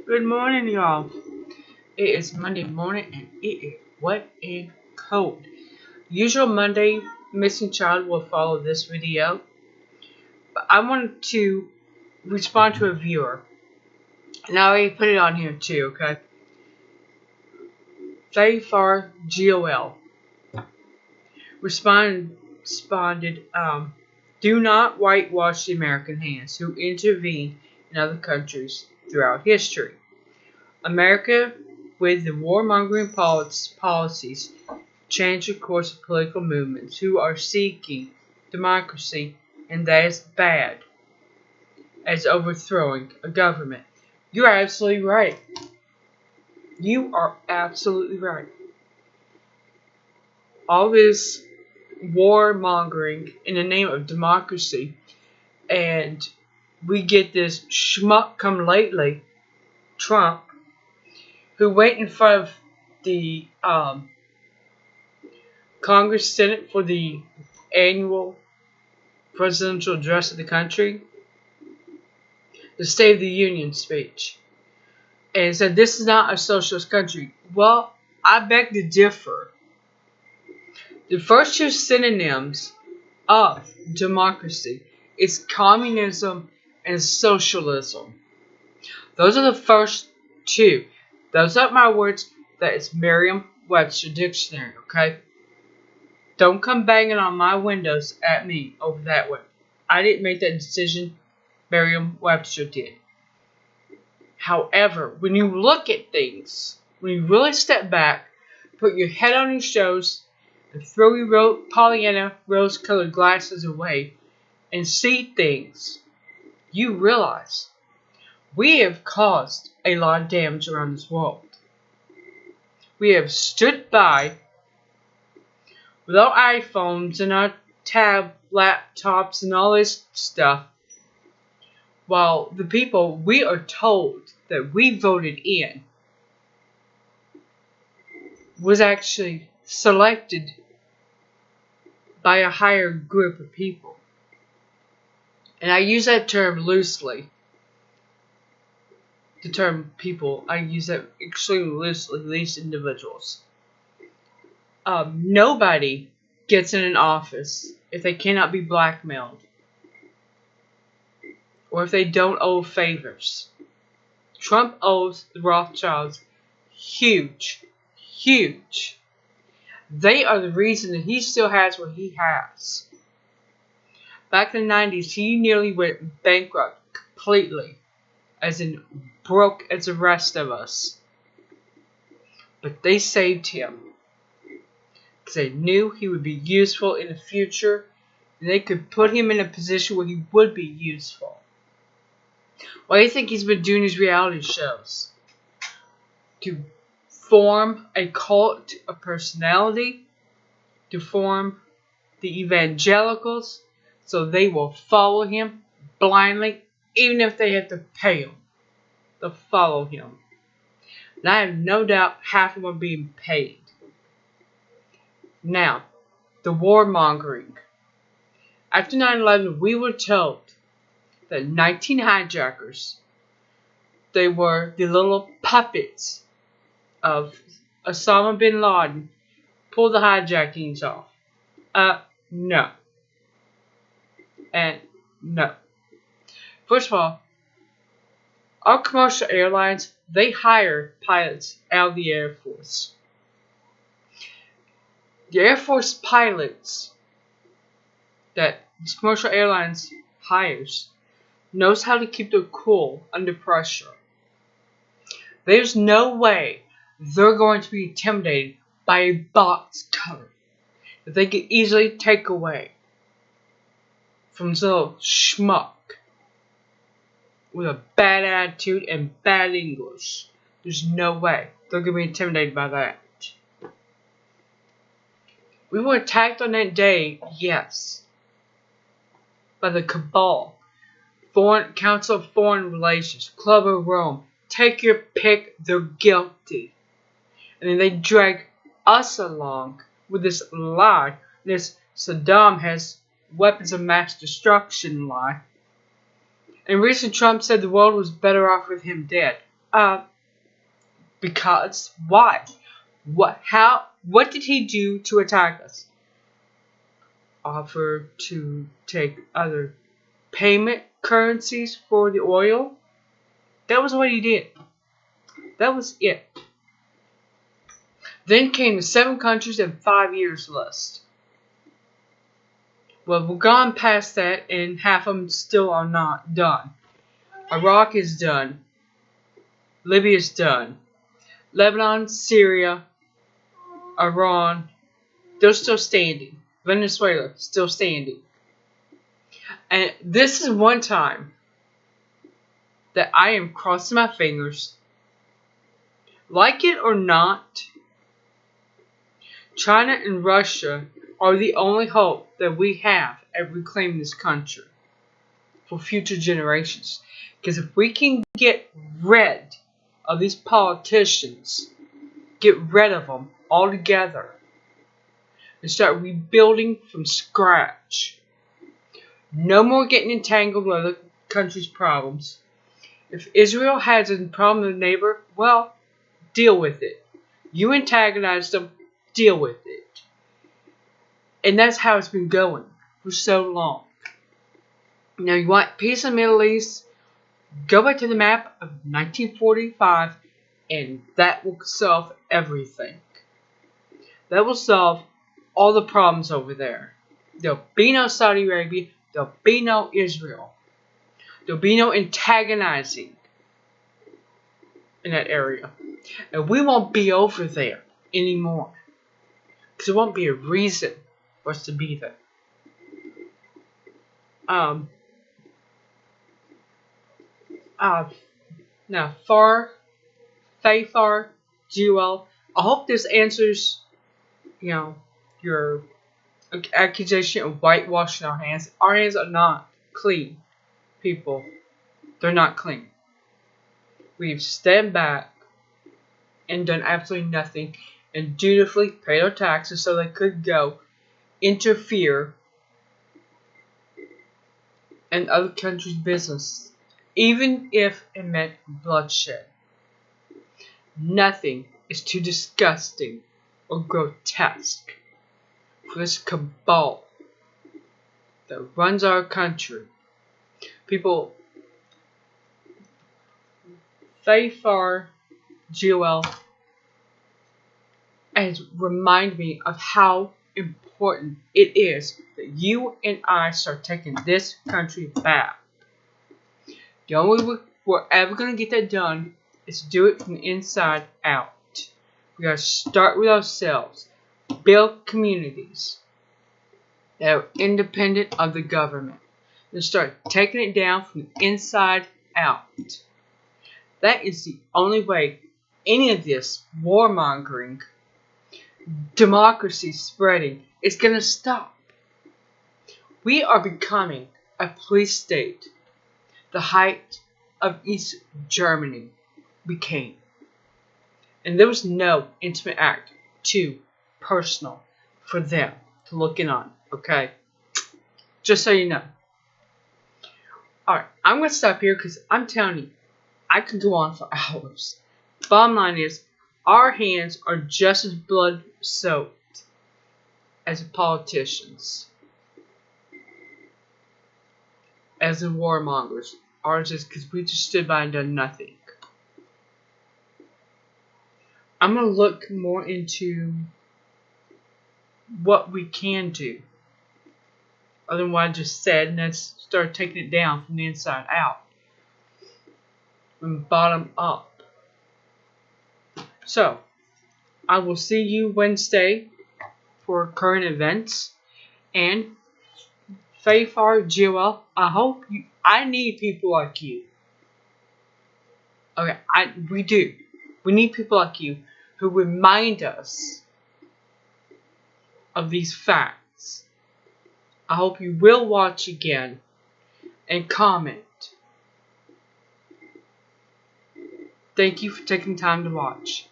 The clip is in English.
Good morning, y'all. It is Monday morning and it is wet and cold. Usual Monday missing child will follow this video, but I wanted to respond to a viewer. Now I put it on here too, okay? Fafar Gol responded, do not whitewash the American hands who intervened in other countries throughout history. America, with the warmongering policies, changed the course of political movements who are seeking democracy, and that is bad as overthrowing a government. You're absolutely right. You are absolutely right. All this warmongering in the name of democracy, and we get this schmuck come lately, Trump, who went in front of the Congress Senate for the annual presidential address of the country, the State of the Union speech, and said this is not a socialist country. Well, I beg to differ. The first two synonyms of democracy is communism and socialism. Those are the first two. Those aren't my words. That is Merriam-Webster dictionary, okay? Don't come banging on my windows at me over that one. I didn't make that decision. Merriam-Webster did. However, when you look at things, when you really step back, put your head on your shoulders, and throw your Pollyanna rose-colored glasses away, and see things, you realize we have caused a lot of damage around this world. We have stood by with our iPhones and our laptops and all this stuff, while the people we are told that we voted in was actually selected by a higher group of people. And I use that term loosely. The term people, I use that extremely loosely, these individuals. Nobody gets in an office if they cannot be blackmailed, or if they don't owe favors. Trump owes the Rothschilds huge. They are the reason that he still has what he has. Back in the 90s, he nearly went bankrupt completely, as in broke as the rest of us. But they saved him, because they knew he would be useful in the future, and they could put him in a position where he would be useful. Why do you think he's been doing these reality shows? To form a cult of personality, to form the evangelicals, so they will follow him blindly, even if they have to pay him. They'll follow him. And I have no doubt half of them are being paid. Now, the warmongering. After 9/11, we were told that 19 hijackers, they were the little puppets of Osama bin Laden, pulled the hijackings off. No. And no. First of all, our commercial airlines, they hire pilots out of the Air Force. The Air Force pilots that these commercial airlines hires knows how to keep their cool under pressure. There's no way they're going to be intimidated by a box cutter that they could easily take away from this little schmuck with a bad attitude and bad English. There's no way they're going to be intimidated by that. We were attacked on that day, yes, by the cabal, Council of Foreign Relations, Club of Rome. Take your pick, they're guilty. And then they drag us along with this lie, this Saddam has weapons of mass destruction lie. And recent Trump said the world was better off with him dead. Because why? What did he do to attack us? Offer to take other payment currencies for the oil? That was what he did. That was it. Then came the 7 countries in 5 years list. Well, we're gone past that, and half of them still are not done. Iraq is done. Libya is done. Lebanon, Syria, Iran, they're still standing. Venezuela, still standing. And this is one time that I am crossing my fingers. Like it or not, China and Russia are the only hope that we have at reclaiming this country for future generations. Because if we can get rid of these politicians, get rid of them altogether, and start rebuilding from scratch, no more getting entangled with other countries' problems. If Israel has a problem with a neighbor, well, deal with it. You antagonize them, deal with it. And that's how it's been going for so long. Now, you want peace in the Middle East? Go back to the map of 1945, and that will solve everything. That will solve all the problems over there. There'll be no Saudi Arabia. There'll be no Israel. There'll be no antagonizing in that area. And we won't be over there anymore. Because there won't be a reason for us to be there. Now, Fafar Gol, I hope this answers, your accusation of whitewashing our hands. Our hands are not clean, people. They're not clean. We've stepped back and done absolutely nothing and dutifully paid our taxes so they could go interfere in other countries' business, even if it meant bloodshed. Nothing is too disgusting or grotesque for this cabal that runs our country. People, Fafar Gol has reminded me of how important it is that you and I start taking this country back. The only way we're ever going to get that done is to do it from the inside out. We got to start with ourselves. Build communities that are independent of the government. And start taking it down from the inside out. That is the only way any of this warmongering, democracy spreading is going to stop. We are becoming a police state. The height of East Germany became. And there was no intimate act too personal for them to look in on. Okay? Just so you know. Alright, I'm going to stop here because I'm telling you, I could go on for hours. Bottom line is, our hands are just as blood soaked as the politicians, as the warmongers. Ours is because we just stood by and done nothing. I'm going to look more into what we can do, other than what I just said, and let's start taking it down from the inside out, from bottom up. So, I will see you Wednesday for current events, and Fafar Gol, I need people like you. Okay, we do. We need people like you who remind us of these facts. I hope you will watch again and comment. Thank you for taking time to watch.